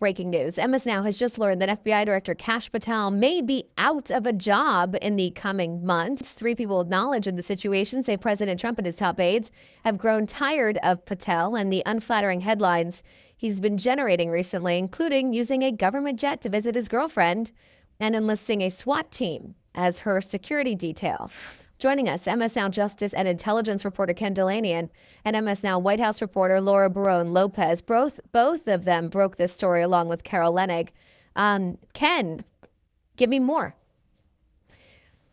Breaking news. MS Now has just learned that FBI Director Kash Patel may be out of a job in the coming months. 3 people with knowledge of the situation say President Trump and his top aides have grown tired of Patel and the unflattering headlines he's been generating recently, including using a government jet to visit his girlfriend and enlisting a SWAT team as her security detail. Joining us, MS Now Justice and Intelligence reporter Ken Dilanian and MS Now White House reporter Laura Barrón-López. Both of them broke this story along with Carol Leonnig. Ken, give me more.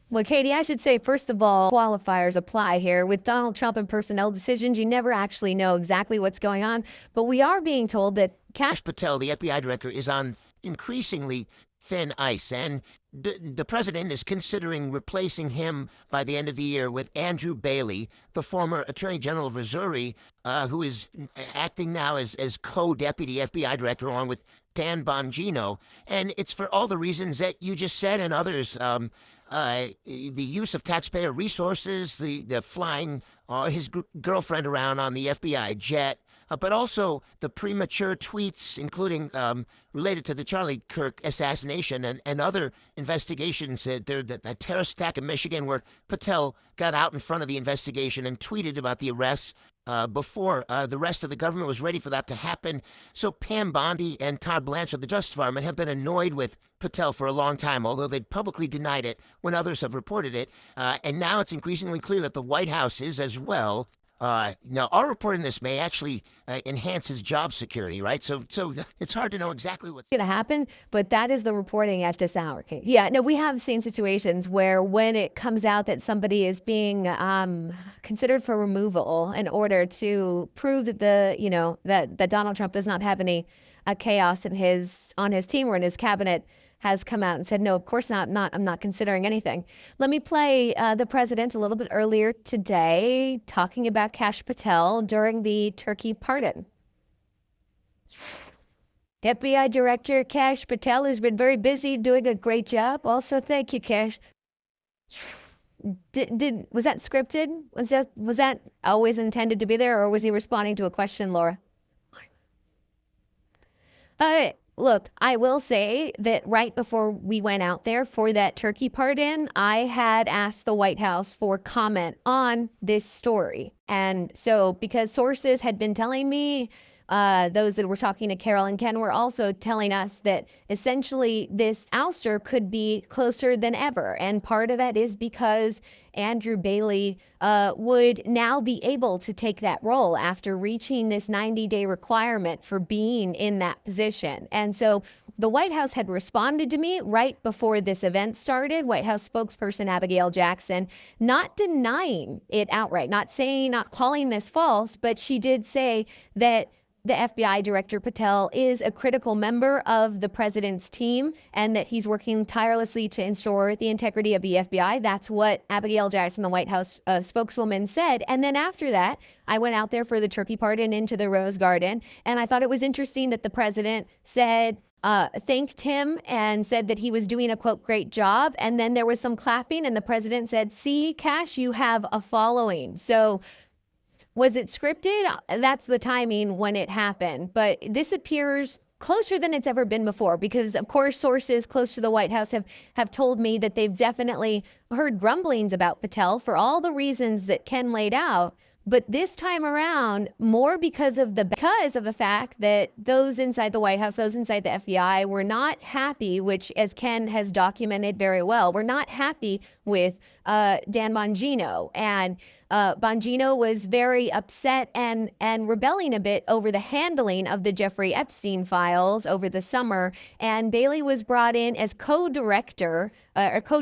Well, Katie, I should say, first of all, qualifiers apply here. With Donald Trump and personnel decisions, you never actually know exactly what's going on. But we are being told that Kash Patel, the FBI director, is on increasingly thin ice, and the president is considering replacing him by the end of the year with Andrew Bailey, the former Attorney General of Missouri, who is acting now as co-deputy FBI director along with Dan Bongino. And it's for all the reasons that you just said and others. The use of taxpayer resources, the flying his girlfriend around on the FBI jet, but also the premature tweets, including related to the Charlie Kirk assassination and other investigations. The terrorist attack in Michigan, where Patel got out in front of the investigation and tweeted about the arrests before the rest of the government was ready for that to happen. So Pam Bondi and Todd Blanchard of the Justice Department have been annoyed with Patel for a long time, although they'd publicly denied it when others have reported it. And now it's increasingly clear that the White House is as well. Now, our reporting this may actually enhance his job security, right? So it's hard to know exactly what's going to happen, but that is the reporting at this hour, Kate. Yeah, no, we have seen situations where when it comes out that somebody is being considered for removal in order to prove that that Donald Trump does not have any chaos on his team or in his cabinet, has come out and said, no, of course not. I'm not considering anything. Let me play the president a little bit earlier today talking about Kash Patel during the Turkey pardon. FBI Director Kash Patel has been very busy doing a great job. Also, thank you, Kash. Was that scripted? Was that always intended to be there, or was he responding to a question, Laura? Look, I will say that right before we went out there for that Turkey pardon, I had asked the White House for comment on this story. And so because sources had been telling me, those that were talking to Carol and Ken were also telling us that essentially this ouster could be closer than ever. And part of that is because Andrew Bailey would now be able to take that role after reaching this 90-day requirement for being in that position. And so the White House had responded to me right before this event started. White House spokesperson Abigail Jackson, not denying it outright, not calling this false, but she did say that the FBI Director Patel is a critical member of the president's team and that he's working tirelessly to ensure the integrity of the FBI. That's what Abigail Jackson, the White House spokeswoman, said. And then after that, I went out there for the Turkey pardon into the Rose Garden. And I thought it was interesting that the president said, thanked him and said that he was doing a, quote, great job. And then there was some clapping and the president said, see, Kash, you have a following. So was it scripted? That's the timing when it happened. But this appears closer than it's ever been before because, of course, sources close to the White House have told me that they've definitely heard grumblings about Patel for all the reasons that Ken laid out. But this time around, more because of the fact that those inside the White House, those inside the FBI were not happy, which, as Ken has documented very well, were not happy with Dan Bongino. And Bongino was very upset and rebelling a bit over the handling of the Jeffrey Epstein files over the summer. And Bailey was brought in as co-director or co